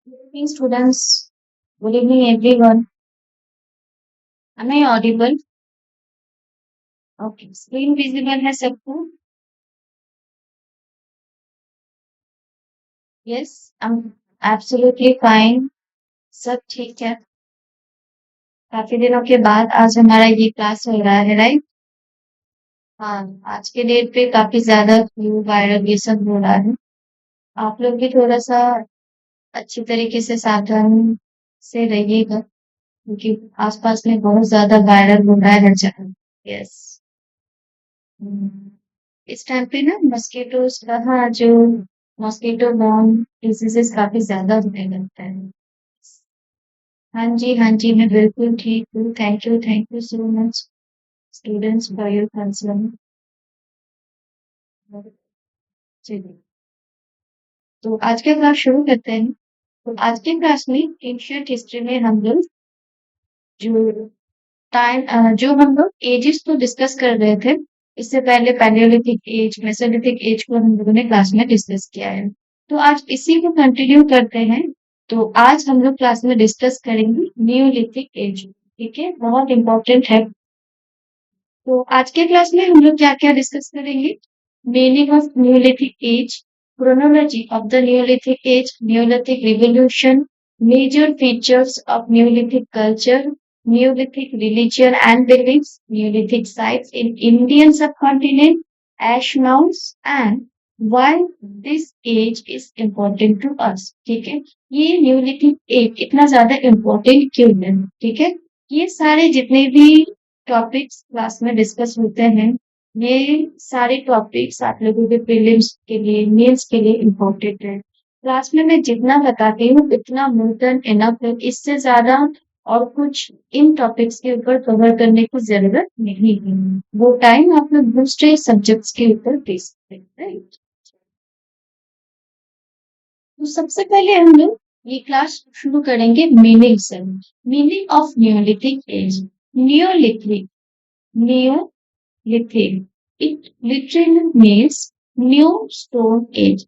Good evening, students. Good evening, everyone. Am I audible? Okay. Screen visible है सबको? Yes, I'm absolutely fine. सब ठीक है. काफी दिनों के बाद आज हमारा ये क्लास हो रहा है, राइट? हाँ, आज के डेट पे काफी ज्यादा फ्लू वायरल ये सब हो रहा है. आप लोग भी थोड़ा सा अच्छी तरीके से सावधान से रहिएगा क्योंकि आसपास में बहुत ज्यादा वायरल हो रहा है हर जगह. यस. इस टाइम पे ना मस्किटोज का हाँ जो मस्किटो बॉर्न डिजीजेस काफी ज्यादा होने लगता है. हाँ जी मैं बिल्कुल ठीक हूँ. Thank you so much students for your concern. चलिए तो आज का क्लास शुरू करते हैं. तो आज के क्लास में एंशियंट हिस्ट्री में हम लोग जो जो हम लोग एजेस को डिस्कस कर रहे थे. इससे पहले पैलियोलिथिक एज मेसोलिथिक एज को हम लोगों ने क्लास में डिस्कस किया है. तो आज इसी को कंटिन्यू करते हैं. तो आज हम लोग क्लास में डिस्कस करेंगे न्यूलिथिक एज. ठीक है, बहुत इंपॉर्टेंट है. तो आज के क्लास में हम लोग क्या क्या डिस्कस करेंगे. Meaning of neolithic age, chronology of the Neolithic age, Neolithic revolution, major features of Neolithic culture, Neolithic religion and beliefs, Neolithic sites in Indian subcontinent, ash mounds, and why this age is important to us. ठीक है, ये neolithic age इतना ज्यादा important क्यों है. ठीक है, ये सारे जितने भी टॉपिक्स क्लास में डिस्कस होते हैं ये सारे टॉपिक्स आप लोगों के प्रीलिम्स के लिए मेंस के लिए इम्पोर्टेंट है. क्लास में मैं जितना बताती हूँ उतना मोर देन इनफ है. इससे ज्यादा और कुछ इन टॉपिक्स के ऊपर कवर करने की जरूरत नहीं है. वो टाइम आप लोग दूसरे सब्जेक्ट्स के ऊपर दे सकते हैं, राइट. तो सबसे पहले हम लोग ये क्लास शुरू करेंगे मीनिंग से. Meaning of neolithic age. Neolithic Neolithic it literally means new stone age.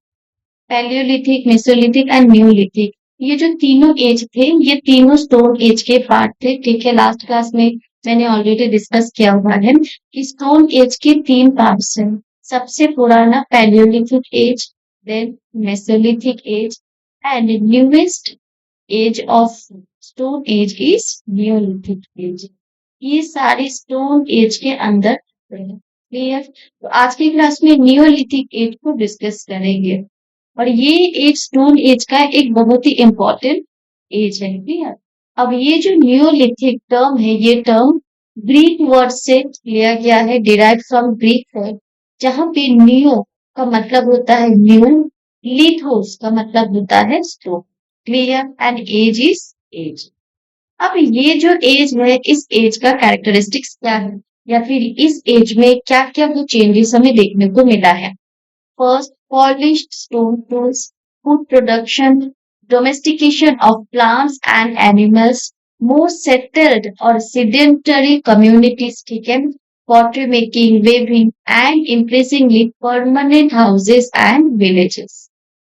Palaeolithic, Mesolithic and Neolithic ये जो तीनों एज थे ये तीनों स्टोन एज के पार्ट थे. ठीक है, लास्ट क्लास में मैंने ऑलरेडी डिस्कस किया हुआ है कि स्टोन एज के तीन पार्ट्स हैं. सबसे पुराना palaeolithic age, then mesolithic age and newest age of stone age is neolithic age. ये सारे स्टोन एज के अंदर क्लियर. तो आज की क्लास में न्यूलिथिक एज को डिस्कस करेंगे और ये एज स्टोन एज का एक बहुत ही इम्पोर्टेंट एज है. क्लियर. अब ये जो न्यूलिथिक टर्म है ये टर्म ग्रीक वर्ड से लिया गया है, डिराइव फ्रॉम ग्रीक वर्ड जहां पे न्यू का मतलब होता है न्यू, लिथोस का मतलब होता है stone. Clear. And age is age. अब ये जो एज है इस एज का कैरेक्टरिस्टिक्स क्या है या फिर इस एज में क्या क्या वो चेंजेस हमें देखने को मिला है. First, polished stone tools, food production, domestication of plants and animals, more settled और sedentary communities. ठीक है, pottery making, weaving and increasingly permanent houses and villages.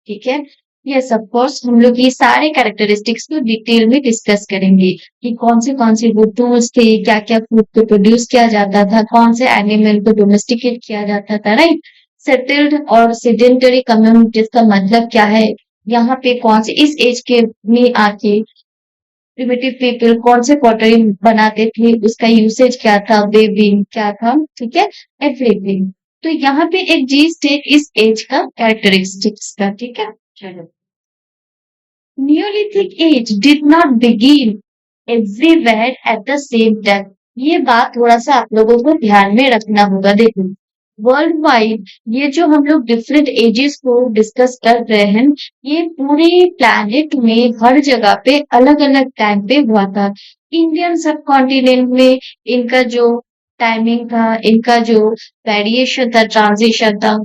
ठीक है. यस ऑफ कोर्स हम लोग ये सारे कैरेक्टरिस्टिक्स को डिटेल में डिस्कस करेंगे कि कौन से वो टूल्स थे, क्या क्या फूड को प्रोड्यूस किया जाता था, कौन से एनिमल को डोमेस्टिकेट किया जाता था, राइट. सेटल्ड और सेडेंटरी कम्युनिटीज का मतलब क्या है, यहाँ पे कौन से इस एज के में आके प्रिमिटिव पीपल कौन से पॉटरी बनाते थे, उसका यूसेज क्या था, वेविंग क्या था. ठीक है, एवरीथिंग. तो यहाँ पे एक जीज थे इस एज का कैरेक्टरिस्टिक्स का. ठीक है, चलो. Neolithic age did not begin everywhere at the same time. ये बात थोड़ा सा आप लोगों को ध्यान में रखना होगा. देखो, वर्ल्ड वाइड ये जो हम लोग डिफरेंट एजेस को डिस्कस कर रहे हैं ये पूरे प्लैनेट में हर जगह पे अलग अलग टाइम पे हुआ था. इंडियन सब कॉन्टिनेंट में इनका जो टाइमिंग था, इनका जो वेरिएशन था, ट्रांजिशन था,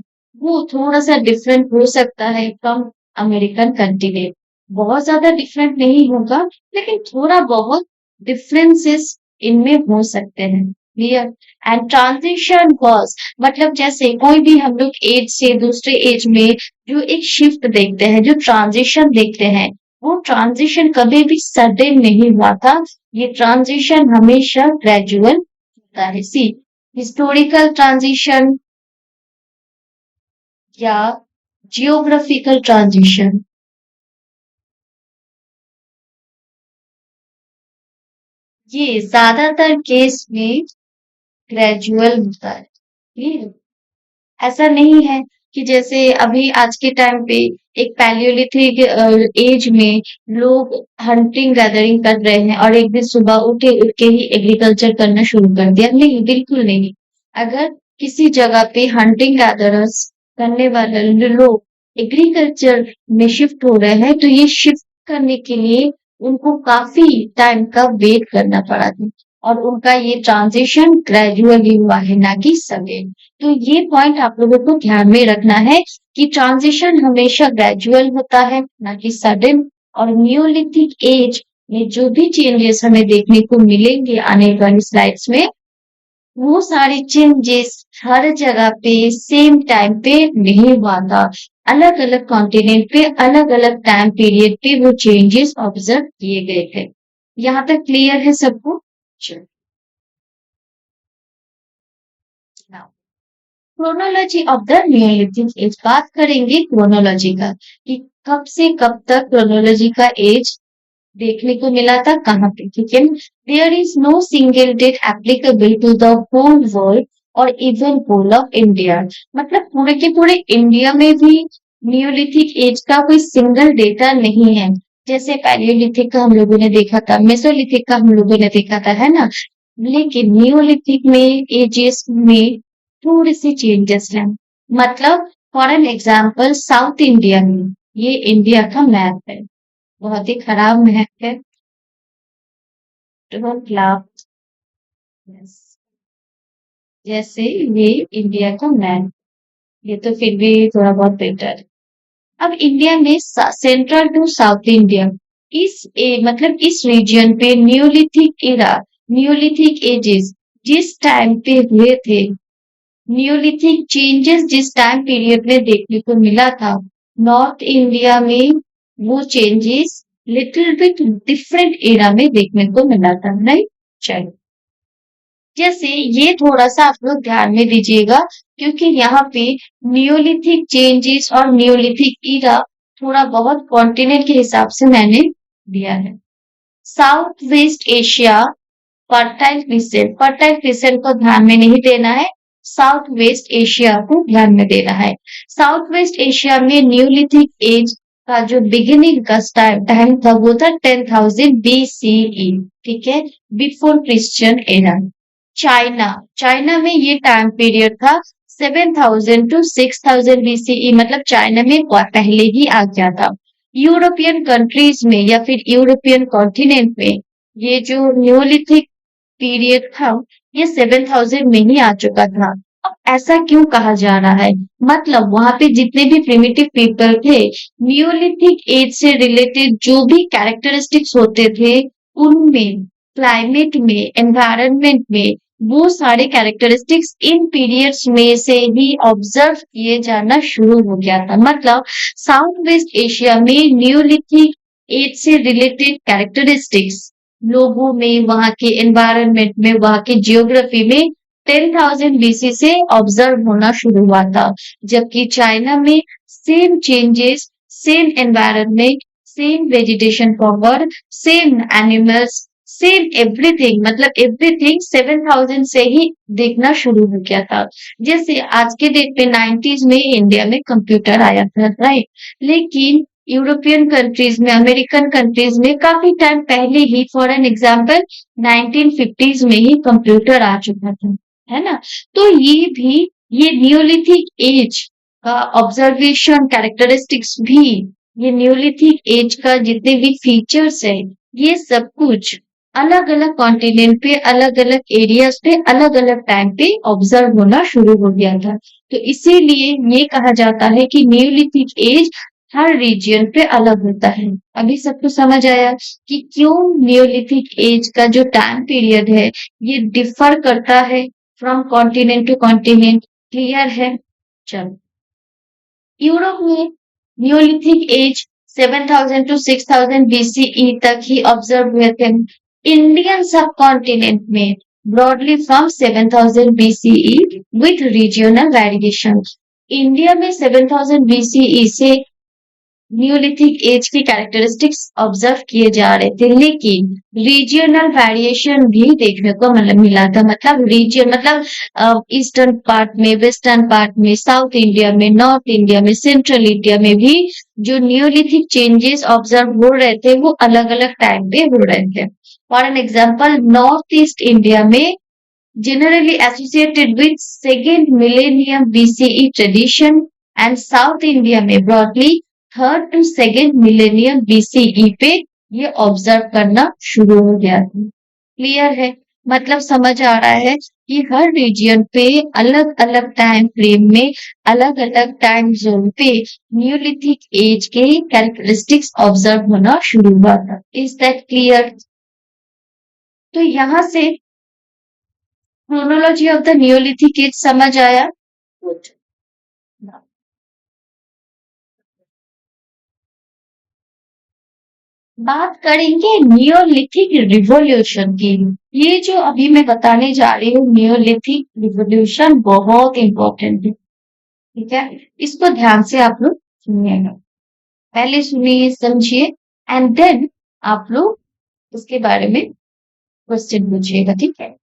वो थोड़ा सा डिफरेंट हो सकता है फ्रॉम अमेरिकन कंटिनेंट. बहुत ज्यादा डिफरेंट नहीं होगा लेकिन थोड़ा बहुत डिफरेंसेस इनमें हो सकते हैं. क्लियर. एंड ट्रांजिशन वॉज मतलब जैसे कोई भी हम लोग एज से दूसरे एज में जो एक शिफ्ट देखते हैं, जो ट्रांजिशन देखते हैं, वो ट्रांजिशन कभी भी सडन नहीं हुआ था, ये ट्रांजिशन हमेशा ग्रेजुअल होता है। सी हिस्टोरिकल ट्रांजिशन या जियोग्राफिकल ट्रांजिशन, ये ज्यादातर केस में ग्रेजुअल होता है। ये ऐसा नहीं है कि जैसे अभी आज के टाइम पे एक पैलियोलिथिक एज में लोग हंटिंग गैदरिंग कर रहे हैं और एक दिन सुबह उठ के ही एग्रीकल्चर करना शुरू कर दिया। नहीं, बिल्कुल नहीं। अगर किसी जगह पे हंटिंग गैदरर्स करने वाले लोग एग्रीकल्चर में शिफ्ट हो रहे हैं, तो ये शिफ्ट करने के लिए उनको काफी टाइम का वेट करना पड़ा था और उनका ये ट्रांजिशन ग्रेजुअली हुआ है, ना कि सडन। तो ये पॉइंट आप लोगों को ध्यान में रखना है कि ट्रांजिशन हमेशा ग्रेजुअल होता है, ना कि सडन। और न्यूलिथिक एज में जो भी चेंजेस हमें देखने को मिलेंगे आने वाली स्लाइड्स में, वो सारे चेंजेस हर जगह पे सेम टाइम पे नहीं हुआ था। अलग अलग कॉन्टिनेंट पे अलग अलग टाइम पीरियड पे वो चेंजेस ऑब्जर्व किए गए थे। यहाँ तक क्लियर है सबको? चलो, chronology of the neolithic age, बात करेंगे क्रोनोलॉजी का कि कब से कब तक क्रोनोलॉजी का एज देखने को मिला था, कहाँ पे। ठीक है, there is no single date applicable to the whole world और इवन होल ऑफ इंडिया। मतलब पूरे के पूरे इंडिया में भी नियोलिथिक एज का कोई सिंगल डेटा नहीं है। जैसे पैलियोलिथिक का हम लोगों ने देखा था, मेसोलिथिक का हम लोगों ने देखा था, है ना। लेकिन नियोलिथिक में एजेस में थोड़े से चेंजेस हैं। मतलब for an example south India में, ये इंडिया का मैप है, बहुत ही खराब मैप है। Don't laugh. जैसे ये इंडिया का मैप, ये तो फिर भी थोड़ा बहुत बेटर है। अब इंडिया में सेंट्रल टू साउथ इंडिया, मतलब इस रीजन पे न्यूलिथिक एरा, न्यूलिथिक एजेस जिस टाइम पे हुए थे, न्यूलिथिक चेंजेस जिस टाइम पीरियड में देखने को मिला था, नॉर्थ इंडिया में वो changes little bit different era में देखने को मिला था, नहीं। चलो, जैसे ये थोड़ा सा आप लोग ध्यान में दीजिएगा, क्योंकि यहाँ पे नियोलिथिक चेंजेस और नियोलिथिक ईरा थोड़ा बहुत कॉन्टिनेंट के हिसाब से मैंने दिया है। South west Asia fertile crescent को ध्यान में नहीं देना है, साउथ वेस्ट एशिया को ध्यान में देना है। साउथ वेस्ट एशिया में न्यूलिथिक एज का जो बिगिनिंग का टाइम था वो था 10,000 BCE। ठीक है, before Christian era. China, China में ये टाइम पीरियड था 7,000 टू 6,000 BCE, मतलब चाइना में पहले ही आ गया था। यूरोपियन कंट्रीज में या फिर यूरोपियन कॉन्टिनेंट में ये जो न्यूलिथिक पीरियड था, ये 7,000 में ही आ चुका था। अब ऐसा क्यों कहा जा रहा है? मतलब वहां पे जितने भी प्रिमिटिव पीपल थे, न्यूलिथिक एज से रिलेटेड जो भी कैरेक्टरिस्टिक्स होते थे, उनमें, क्लाइमेट में, एनवायरनमेंट में, वो सारे कैरेक्टरिस्टिक्स इन पीरियड्स में से ही ऑब्जर्व किए जाना शुरू हो गया था। मतलब साउथ वेस्ट एशिया में न्यूलिथिक एज से रिलेटेड कैरेक्टरिस्टिक्स लोगों में, वहां के एनवायरनमेंट में, वहां की जियोग्राफी में 10,000 BC से ऑब्जर्व होना शुरू हुआ था। जबकि चाइना में same changes, same environment, same vegetation cover, same animals, same everything, मतलब एवरीथिंग 7,000 से ही देखना शुरू हो गया था। जैसे आज के डेट पे 90s में इंडिया में कंप्यूटर आया था, राइट। लेकिन यूरोपियन कंट्रीज में, अमेरिकन कंट्रीज में काफी टाइम पहले ही, फॉर एन एग्जाम्पल 1950s में ही कंप्यूटर आ चुका था, है ना। तो ये भी, ये न्यूलिथिक एज का ऑब्जर्वेशन कैरेक्टरिस्टिक्स भी, ये न्यूलिथिक एज का जितने भी फीचर्स है, ये सब कुछ अलग अलग कॉन्टिनेंट पे, अलग अलग एरियाज पे, अलग अलग टाइम पे ऑब्जर्व होना शुरू हो गया था। तो इसीलिए ये कहा जाता है कि न्यूलिथिक एज हर रीजन पे अलग होता है। अभी सबको समझ आया कि क्यों न्यूलिथिक एज का जो टाइम पीरियड है, ये डिफर करता है from continent to continent. Clear है? चलो, यूरोप में न्यूलिथिक एज 7000 टू 6000 BCE तक ही ऑब्जर्व हुए थे। इंडियन सब कॉन्टिनेंट में broadly from 7000 BCE with regional variation. India में 7000 BCE से न्यूलिथिक एज की कैरेक्टरिस्टिक्स ऑब्जर्व किए जा रहे थे, लेकिन रीजियनल वेरिएशन भी देखने को मिला था। मतलब रीजियन मतलब ईस्टर्न पार्ट में, वेस्टर्न पार्ट में, साउथ इंडिया में, नॉर्थ इंडिया में, सेंट्रल इंडिया में भी जो न्यूलिथिक चेंजेस ऑब्जर्व हो रहे थे वो अलग अलग टाइम पे हो रहे थे। For an example, north east India में generally associated with second millennium BCE tradition and South India में broadly third to second millennium BCE पे ये ऑब्जर्व करना शुरू हो गया था। क्लियर है? मतलब समझ आ रहा है कि हर रीजन पे अलग अलग टाइम फ्रेम में, अलग अलग टाइम जोन पे न्यूलिथिक एज के कैरेक्टरिस्टिक्स ऑब्जर्व होना शुरू हुआ था। Is that clear? तो यहाँ से chronology of the neolithic age समझ आया? गुड। बात करेंगे नियोलिथिक रिवॉल्यूशन की। ये जो अभी मैं बताने जा रही हूँ नियोलिथिक रिवॉल्यूशन बहुत इंपॉर्टेंट है, ठीक है? इसको ध्यान से आप लोग सुनिएगा, पहले सुनिए समझिए एंड देन आप लोग उसके बारे में क्वेश्चन पूछिएगा, ठीक है?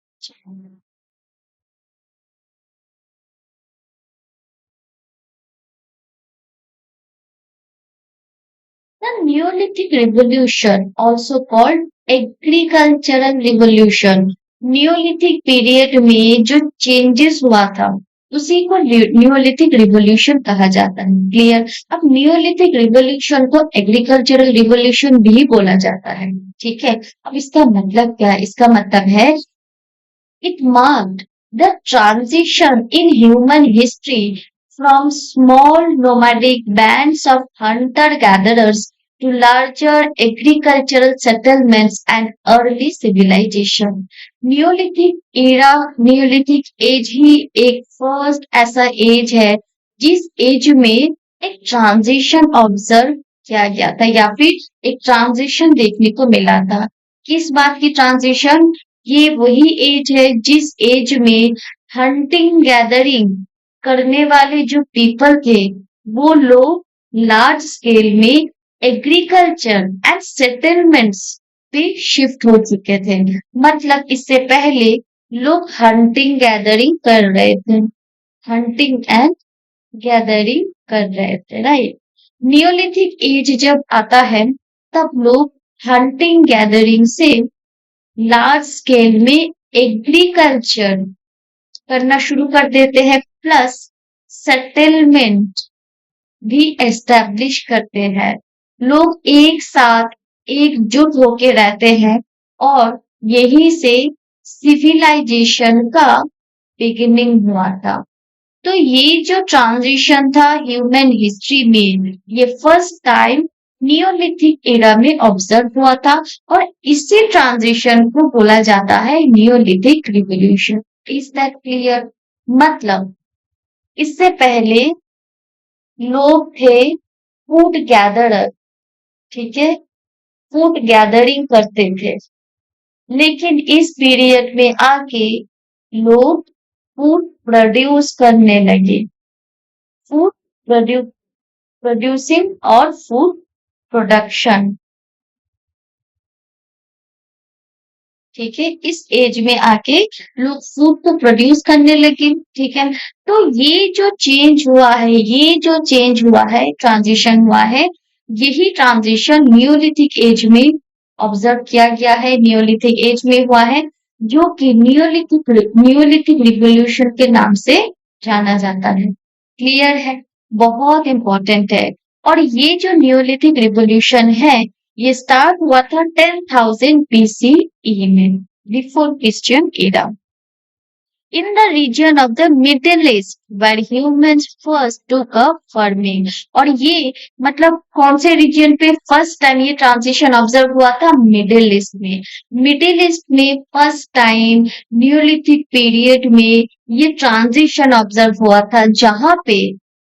The Neolithic Revolution, also called Agricultural Revolution, Neolithic period में जो चेंजेस हुआ था उसी को न्यूलिथिक रिवोल्यूशन कहा जाता है। क्लियर? अब न्यूलिथिक रिवोल्यूशन को एग्रीकल्चरल रिवोल्यूशन भी बोला जाता है, ठीक है? अब इसका मतलब क्या है? इसका मतलब है it marked the transition in human history from small nomadic bands of hunter-gatherers to larger agricultural settlements and early civilization. Neolithic era, Neolithic age ही एक फर्स्ट ऐसा एज है जिस एज में एक ट्रांजिशन ऑब्जर्व किया गया था या फिर एक ट्रांजिशन देखने को मिला था। किस बात की ट्रांजिशन? ये वही एज है जिस एज में हंटिंग गैदरिंग करने वाले जो पीपल थे वो लोग लार्ज स्केल में एग्रीकल्चर एंड सेटलमेंट्स पे शिफ्ट हो चुके थे। मतलब इससे पहले लोग हंटिंग गैदरिंग कर रहे थे, हंटिंग एंड गैदरिंग कर रहे थे, राइट? नियोलिथिक एज जब आता है तब लोग हंटिंग गैदरिंग से लार्ज स्केल में एग्रीकल्चर करना शुरू कर देते हैं, प्लस सेटलमेंट भी एस्टेब्लिश करते हैं। लोग एक साथ एकजुट होके रहते हैं और यही से सिविलाइजेशन का बिगिनिंग हुआ था। तो ये जो ट्रांजिशन था ह्यूमन हिस्ट्री में, ये फर्स्ट टाइम नियोलिथिक एरा में ऑब्जर्व हुआ था और इसी ट्रांजिशन को बोला जाता है Neolithic revolution. Is that clear? मतलब इससे पहले लोग थे फूड गैदरर, ठीक है? फूड गैदरिंग करते थे, लेकिन इस पीरियड में आके लोग फूड प्रोड्यूस करने लगे, फूड प्रोड्यूसिंग और फूड प्रोडक्शन, ठीक है? इस एज में आके लोग फूड को प्रोड्यूस करने लगे, ठीक है? तो ये जो चेंज हुआ है, ये जो चेंज हुआ है, ट्रांजिशन हुआ है, यही ट्रांजिशन नियोलिथिक एज में ऑब्जर्व किया गया है, नियोलिथिक एज में हुआ है, जो कि नियोलिथिक रिवोल्यूशन के नाम से जाना जाता है। क्लियर है? बहुत इंपॉर्टेंट है। और ये जो नियोलिथिक रिवोल्यूशन है ये स्टार्ट हुआ था 10,000 BCE में, before Christian era, in the region of the Middle East where humans first took up farming। और ये मतलब कौन से रीजन पे फर्स्ट टाइम ये ट्रांजिशन ऑब्जर्व हुआ था? मिडिल ईस्ट में। मिडिल ईस्ट में फर्स्ट टाइम न्यूलिथिक पीरियड में ये ट्रांजिशन ऑब्जर्व हुआ था जहां पे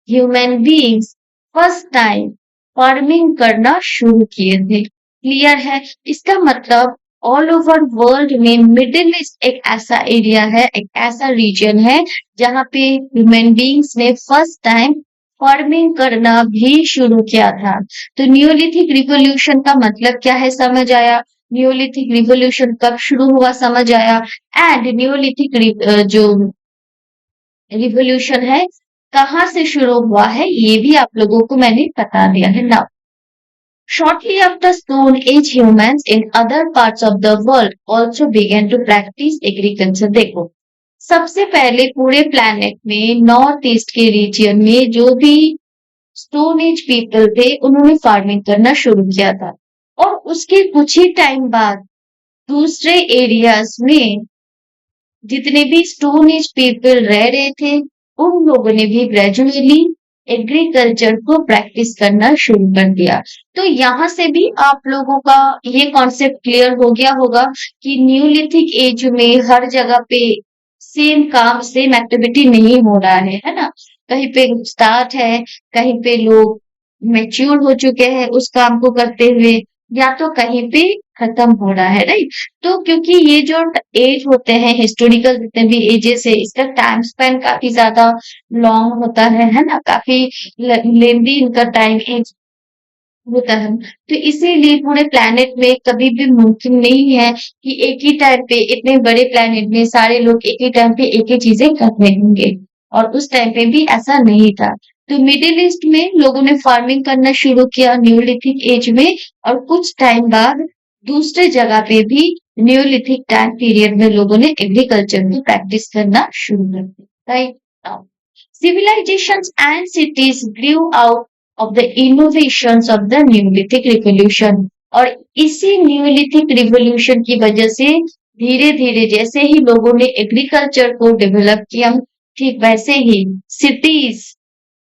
human beings first time farming करना शुरू किए थे। क्लियर है? इसका मतलब ऑल ओवर वर्ल्ड में मिडिल ईस्ट एक ऐसा एरिया है, एक ऐसा रीजन है जहाँ पे ह्यूमन बींग्स ने फर्स्ट टाइम फार्मिंग करना भी शुरू किया था। तो न्यूलिथिक रिवॉल्यूशन का मतलब क्या है समझ आया? न्यूलिथिक रिवॉल्यूशन कब शुरू हुआ समझ आया? एंड न्यूलिथिक जो रिवॉल्यूशन है कहाँ से शुरू हुआ है ये भी आप लोगों को मैंने बता दिया है ना। Shortly after Stone Age, humans in other parts of the world also began to practice agriculture. देखो, सबसे पहले पूरे प्लैनेट में नॉर्थ ईस्ट के रीजन में जो भी स्टोन एज पीपल थे उन्होंने फार्मिंग करना शुरू किया था और उसके कुछ ही टाइम बाद दूसरे एरियाज में जितने भी स्टोन एज पीपल रह रहे थे उन लोगों ने भी ग्रेजुअली एग्रीकल्चर को प्रैक्टिस करना शुरू कर दिया। तो यहाँ से भी आप लोगों का ये कॉन्सेप्ट क्लियर हो गया होगा कि न्यूलिथिक एज में हर जगह पे सेम काम सेम एक्टिविटी नहीं हो रहा है ना। कहीं पे स्टार्ट है, कहीं पे लोग मैच्योर हो चुके हैं उस काम को करते हुए, या तो कहीं पे खत्म हो रहा है, राइट। तो क्योंकि ये जो एज होते हैं हिस्टोरिकल जितने भी एजेस है इसका टाइम स्पेन काफी ज्यादा लॉन्ग होता है ना, काफी लेंदी इनका टाइम एज होता है। तो इसीलिए पूरे प्लेनेट में कभी भी मुमकिन नहीं है कि एक ही टाइम पे इतने बड़े प्लेनेट में सारे लोग एक ही टाइम पे एक ही चीजें कर रहे होंगे, और उस टाइम पे भी ऐसा नहीं था। तो मिडिल ईस्ट में लोगों ने फार्मिंग करना शुरू किया न्यूलिथिक एज में, और कुछ टाइम बाद दूसरे जगह पे भी न्यूलिथिक टाइम पीरियड में लोगों ने एग्रीकल्चर की प्रैक्टिस करना शुरू कर दिया, right. Civilizations and cities grew out of the innovations of the Neolithic Revolution, और इसी न्यूलिथिक रिवोल्यूशन की वजह से धीरे धीरे जैसे ही लोगों ने एग्रीकल्चर को डेवलप किया ठीक वैसे ही सिटीज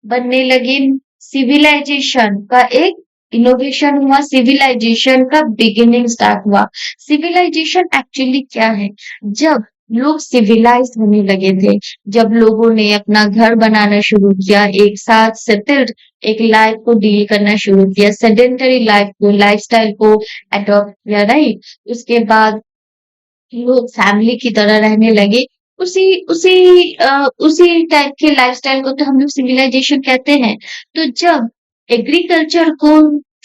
बनने लगी, सिविलाइजेशन का एक इनोवेशन हुआ, सिविलाइजेशन का बिगिनिंग स्टार्ट हुआ। सिविलाइजेशन एक्चुअली क्या है? जब लोग सिविलाइज होने लगे थे, जब लोगों ने अपना घर बनाना शुरू किया, एक साथ सेटल्ड एक लाइफ को डील करना शुरू किया, सेडेंटरी लाइफ को लाइफस्टाइल को अडॉप्ट किया, राइट। उसके बाद लोग फैमिली की तरह रहने लगे, उसी उसी टाइप के लाइफस्टाइल को तो हम लोग सिविलाइजेशन कहते हैं। तो जब एग्रीकल्चर को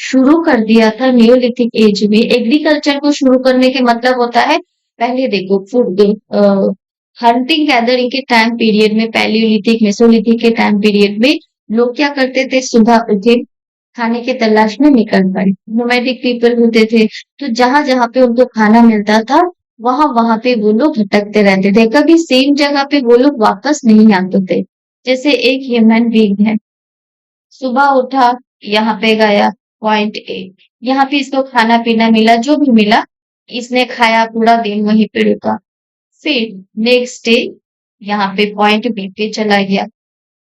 शुरू कर दिया था नियोलिथिक एज में, एग्रीकल्चर को शुरू करने के मतलब होता है पहले देखो फूड हंटिंग गैदरिंग के टाइम पीरियड में, पैलियोलिथिक मेसोलिथिक के टाइम पीरियड में लोग क्या करते थे? सुबह उठे खाने के तलाश में निकल पड़े, नोमैडिक पीपल होते थे। तो जहां जहां पे उनको खाना मिलता था वहां वहां पे वो लोग भटकते रहते थे, कभी सेम जगह पे वो लोग वापस नहीं आते थे। जैसे एक ह्यूमन बीइंग है, सुबह उठा, यहाँ पे गया पॉइंट ए, यहाँ पे इसको खाना पीना मिला, जो भी मिला इसने खाया, पूरा दिन वहीं पे रुका। फिर नेक्स्ट डे यहाँ पे पॉइंट बी पे चला गया,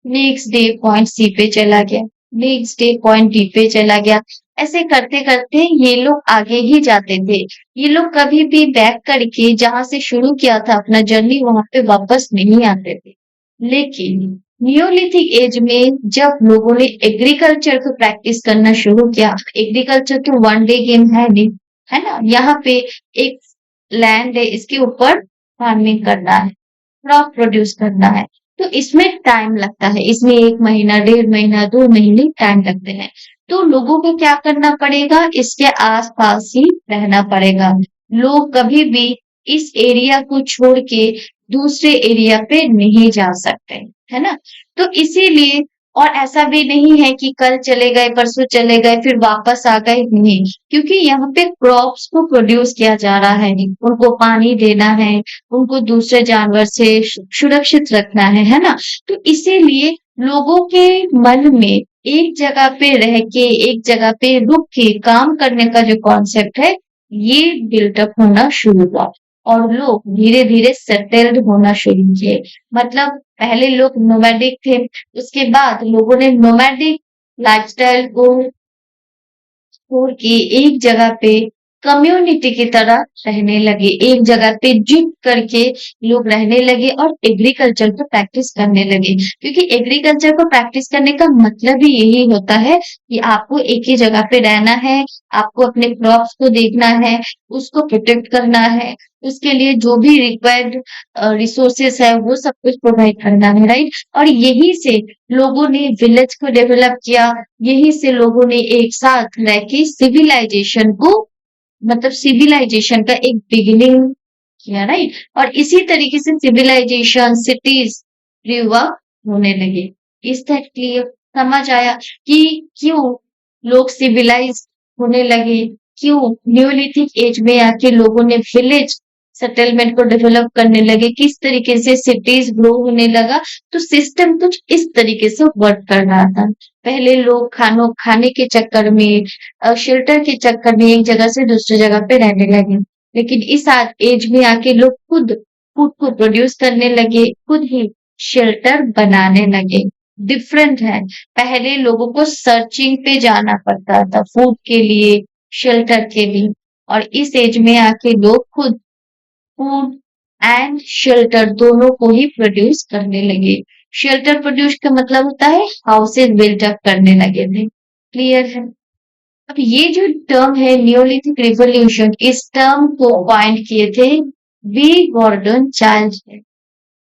नेक्स्ट डे पॉइंट सी पे चला गया, नेक्स्ट डे पॉइंट डी पे चला गया। ऐसे करते करते ये लोग आगे ही जाते थे। ये लोग कभी भी बैक करके जहां से शुरू किया था अपना जर्नी वहां पे वापस नहीं आते थे। लेकिन नियोलिथिक एज में जब लोगों ने एग्रीकल्चर को प्रैक्टिस करना शुरू किया, एग्रीकल्चर तो वन डे गेम है नहीं, है ना। यहाँ पे एक लैंड है, इसके ऊपर फार्मिंग करना है, क्रॉप प्रोड्यूस करना है, तो इसमें टाइम लगता है, इसमें 1 महीना 1.5 महीना 2 महीने टाइम लगते हैं। तो लोगों को क्या करना पड़ेगा? इसके आसपास ही रहना पड़ेगा। लोग कभी भी इस एरिया को छोड़ के दूसरे एरिया पे नहीं जा सकते, है ना। तो इसीलिए, और ऐसा भी नहीं है कि कल चले गए परसों चले गए फिर वापस आ गए, नहीं, क्योंकि यहाँ पे क्रॉप्स को प्रोड्यूस किया जा रहा है, उनको पानी देना है, उनको दूसरे जानवर से सुरक्षित रखना है ना। तो इसीलिए लोगों के मन में एक जगह पे रह के एक जगह पे रुक के काम करने का जो कॉन्सेप्ट है ये बिल्टअप होना शुरू हुआ, और लोग धीरे धीरे सेटल्ड होना शुरू किए। मतलब पहले लोग नोमैडिक थे, उसके बाद लोगों ने नोमैडिक लाइफस्टाइल को छोड़ के एक जगह पे कम्युनिटी की तरह रहने लगे, एक जगह पे जुट करके लोग रहने लगे और एग्रीकल्चर को प्रैक्टिस करने लगे, क्योंकि एग्रीकल्चर को प्रैक्टिस करने का मतलब ही यही होता है कि आपको एक ही जगह पे रहना है, आपको अपने क्रॉप्स को देखना है, उसको प्रोटेक्ट करना है, उसके लिए जो भी रिक्वायर्ड रिसोर्सेस है वो सब कुछ प्रोवाइड करना है, राइट। और यही से लोगों ने विलेज को डेवलप किया, यही से लोगों ने एक साथ रह के सिविलाइजेशन को, मतलब सिविलाइजेशन का एक बिगिनिंग किया, राइट। और इसी तरीके से सिविलाइजेशन सिटीज ग्रू अप होने लगे। इस दैट क्लियर? समझ आया कि क्यों लोग सिविलाइज होने लगे, क्यों न्यूलिथिक एज में आके लोगों ने विलेज सेटलमेंट को डेवलप करने लगे, किस तरीके से सिटीज ग्रो होने लगा। तो सिस्टम कुछ इस तरीके से वर्क कर रहा था। पहले लोग खाने के चक्कर में, शेल्टर के चक्कर में एक जगह से दूसरी जगह पे रहने लगे, लेकिन इस एज में आके लोग खुद फूड को प्रोड्यूस करने लगे, खुद ही शेल्टर बनाने लगे। डिफरेंट है, पहले लोगों को सर्चिंग पे जाना पड़ता था फूड के लिए, शेल्टर के लिए, और इस एज में आके लोग खुद फूड एंड शेल्टर दोनों को ही प्रोड्यूस करने लगे। शेल्टर प्रोड्यूस का मतलब होता है हाउसेज बिल्ट अप करने लगे थे। क्लियर है? अब ये जो टर्म है न्यूलिथिक रिवॉल्यूशन, इस टर्म को कॉइन किए थे वी गॉर्डन चाइल्ड,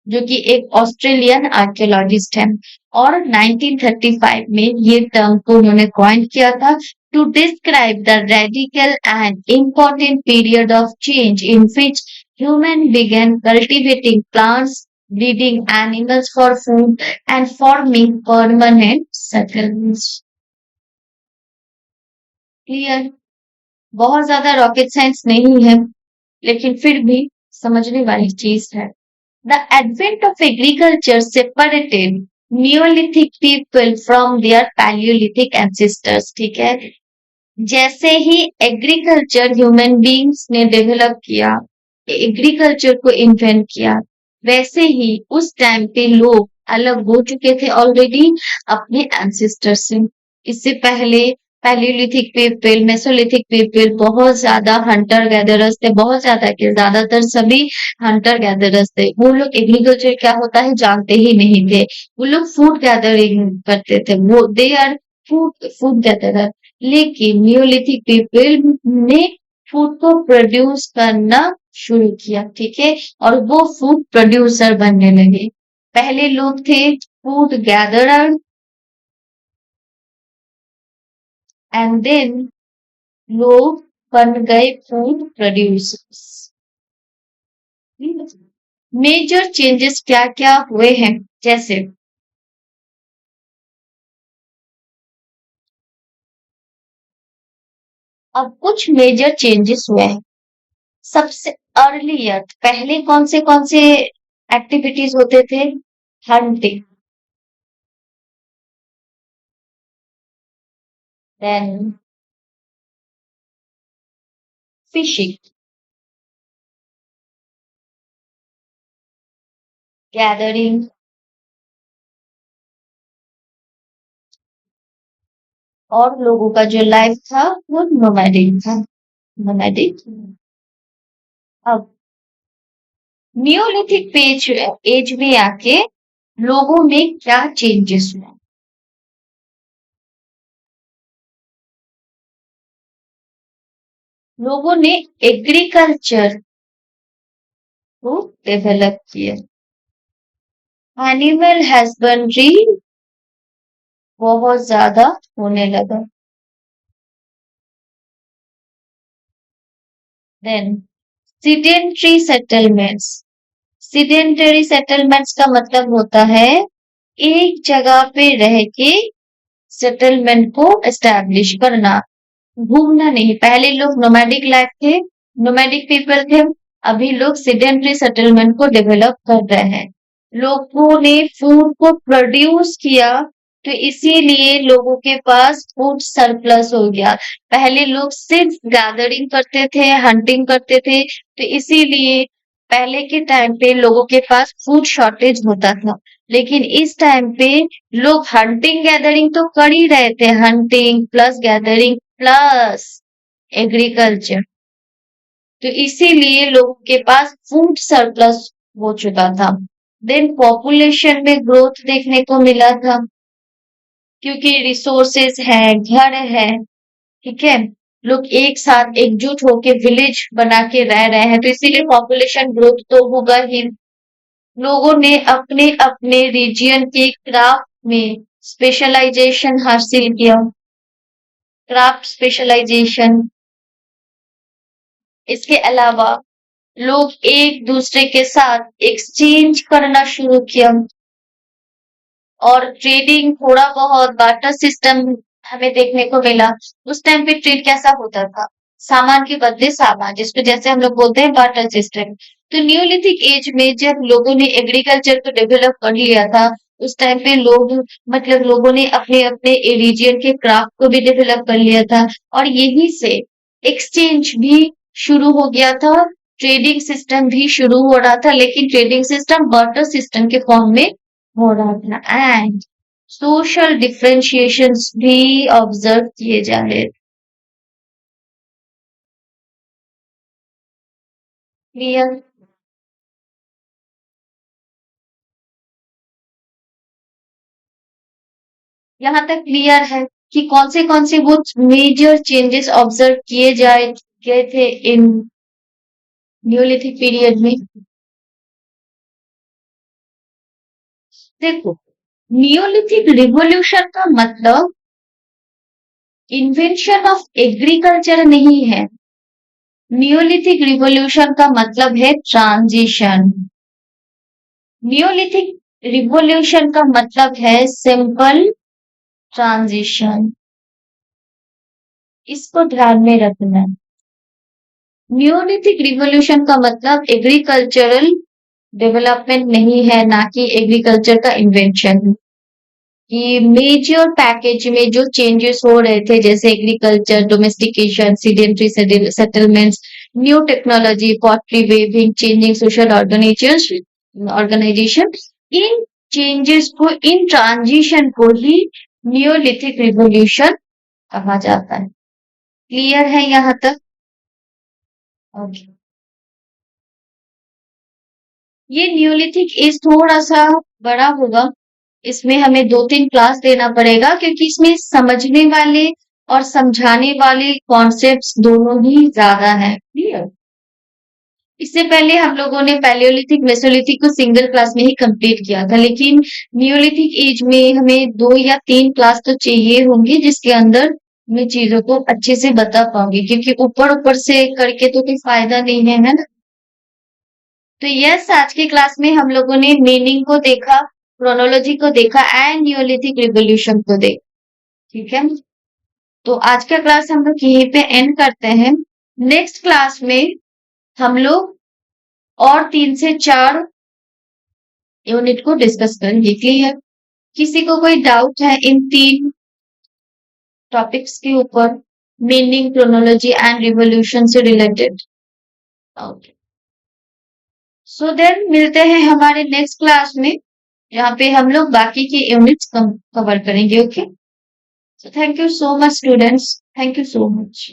जो कि एक ऑस्ट्रेलियन आर्कियोलॉजिस्ट है, और 1935 में ये टर्म को उन्होंने कॉइन किया था to describe the radical and important period of change in which human began cultivating plants, breeding animals for food and forming permanent settlements. Clear? बहुत ज्यादा रॉकेट साइंस नहीं है, लेकिन फिर भी समझने वाली चीज है। The advent of agriculture separated Neolithic people from their Paleolithic ancestors, ठीक है। जैसे ही एग्रीकल्चर ह्यूमन बींग्स ने डेवलप किया, एग्रीकल्चर को इन्वेंट किया, वैसे ही उस टाइम पे लोग अलग हो चुके थे ऑलरेडी अपने एंसेस्टर से। इससे पहले पैलियोलिथिक पीपल, मेसोलिथिक पीपल बहुत ज्यादा हंटर गैदरर्स थे, बहुत ज्यादा के ज्यादातर सभी हंटर गैदरर्स थे। वो लोग एग्रीकल्चर क्या होता है जानते ही नहीं थे, वो लोग फूड गैदरिंग करते थे, वो दे आर फूड गैदरर। लेकिन न्यूलिथिक पीपल ने फूड को प्रोड्यूस करना शुरू किया, ठीक है, और वो फूड प्रोड्यूसर बनने लगे। पहले लोग थे फूड गैदरर एंड देन लोग बन गए फूड प्रोड्यूसर्स। मेजर चेंजेस क्या क्या हुए हैं, जैसे अब कुछ मेजर चेंजेस हुए हैं। सबसे अर्लियर पहले कौन से एक्टिविटीज होते थे? हंटिंग, देन फिशिंग, गैदरिंग, और लोगों का जो लाइफ था वो नोमैडिक था। नोमैडिक। अब न्यूलिथिक पेज एज में आके लोगों में क्या चेंजेस हुए? लोगों ने एग्रीकल्चर को डेवलप किया, एनिमल हस्बेंड्री बहुत ज्यादा होने लगा, then sedentary settlements. Sedentary settlements का मतलब होता है एक जगह पे रह के सेटलमेंट को एस्टैब्लिश करना, घूमना नहीं। पहले लोग नोमैडिक लाइफ थे, नोमैडिक पीपल थे, अभी लोग सीडेंटरी सेटलमेंट को डेवलप कर रहे हैं। लोगों ने फूड को प्रोड्यूस किया, तो इसीलिए लोगों के पास फूड सरप्लस हो गया। पहले लोग सिर्फ गैदरिंग करते थे, हंटिंग करते थे, तो इसीलिए पहले के टाइम पे लोगों के पास फूड शॉर्टेज होता था। लेकिन इस टाइम पे लोग हंटिंग गैदरिंग तो कर ही रहे थे, hunting plus gathering plus agriculture, तो इसीलिए लोगों के पास फूड सरप्लस हो चुका था। देन पॉपुलेशन में ग्रोथ देखने को मिला था, क्योंकि रिसोर्सेस है, घर है, ठीक है, लोग एक साथ एकजुट होके विलेज बना के रह रहे हैं, तो इसीलिए पॉपुलेशन ग्रोथ तो होगा ही। लोगों ने अपने अपने रीजियन के क्राफ्ट में स्पेशलाइजेशन हासिल किया, क्राफ्ट स्पेशलाइजेशन। इसके अलावा लोग एक दूसरे के साथ एक्सचेंज करना शुरू किया, और ट्रेडिंग थोड़ा बहुत बार्टर सिस्टम हमें देखने को मिला। उस टाइम पे ट्रेड कैसा होता था, सामान के बदले सामान, जिसको जैसे हम लोग बोलते हैं बार्टर सिस्टम। तो न्यूलिथिक एज में जब लोगों ने एग्रीकल्चर को डेवलप कर लिया था, उस टाइम पे लोग, मतलब लोगों ने अपने अपने रीजन के क्राफ्ट को भी डेवलप कर लिया था, और यहीं से एक्सचेंज भी शुरू हो गया था, ट्रेडिंग सिस्टम भी शुरू हो रहा था, लेकिन ट्रेडिंग सिस्टम बार्टर सिस्टम के फॉर्म में हो रहा था। एंड सोशल डिफरेंशिएशंस भी ऑब्जर्व किए जा रहे थे। क्लियर? यहाँ तक क्लियर है कि कौन से वो मेजर चेंजेस ऑब्जर्व किए जाए गए थे इन न्यूलिथिक पीरियड में? देखो, नियोलिथिक रिवॉल्यूशन का मतलब इन्वेंशन ऑफ एग्रीकल्चर नहीं है। नियोलिथिक रिवॉल्यूशन का मतलब है ट्रांजिशन। नियोलिथिक रिवॉल्यूशन का मतलब है सिंपल ट्रांजिशन। इसको ध्यान में रखना है। न्यूलिथिक रिवॉल्यूशन का मतलब एग्रीकल्चरल डेवलपमेंट नहीं है, ना कि एग्रीकल्चर का इन्वेंशन। कि मेजर पैकेज में जो चेंजेस हो रहे थे, जैसे agriculture, domestication, sedentary settlements, new technology, pottery weaving, changing social organization, इन चेंजेस को, इन ट्रांजिशन को ही न्यूलिथिक रिवॉल्यूशन कहा जाता है। क्लियर है यहाँ तक? ओके। ये न्यूलिथिक एज थोड़ा सा बड़ा होगा, इसमें हमें 2-3 क्लास देना पड़ेगा, क्योंकि इसमें समझने वाले और समझाने वाले कॉन्सेप्ट्स दोनों ही ज्यादा हैं। क्लियर? इससे पहले हम लोगों ने पैलियोलिथिक, मेसोलिथिक को सिंगल क्लास में ही कंप्लीट किया था, लेकिन न्यूलिथिक एज में हमें 2 या 3 क्लास तो चाहिए होंगी, जिसके अंदर मैं चीजों को अच्छे से बता पाऊंगी, क्योंकि ऊपर ऊपर से करके तो कोई फायदा नहीं है, है ना? तो यस, आज की क्लास में हम लोगों ने मीनिंग को देखा, क्रोनोलॉजी को देखा, एंड न्यूलिथिक रिवोल्यूशन को देखा। ठीक है, तो आज का क्लास हम लोग यहीं पे एंड करते हैं। नेक्स्ट क्लास में हम लोग और 3 से 4 यूनिट को डिस्कस करेंगे। क्लियर? किसी को कोई डाउट है इन 3 टॉपिक्स के ऊपर, मीनिंग, क्रोनोलॉजी एंड रिवोल्यूशन से रिलेटेड? ओके, सो देन मिलते हैं हमारे नेक्स्ट क्लास में, जहाँ पे हम लोग बाकी के यूनिट्स कवर करेंगे। Okay, so thank you so much students, thank you so much.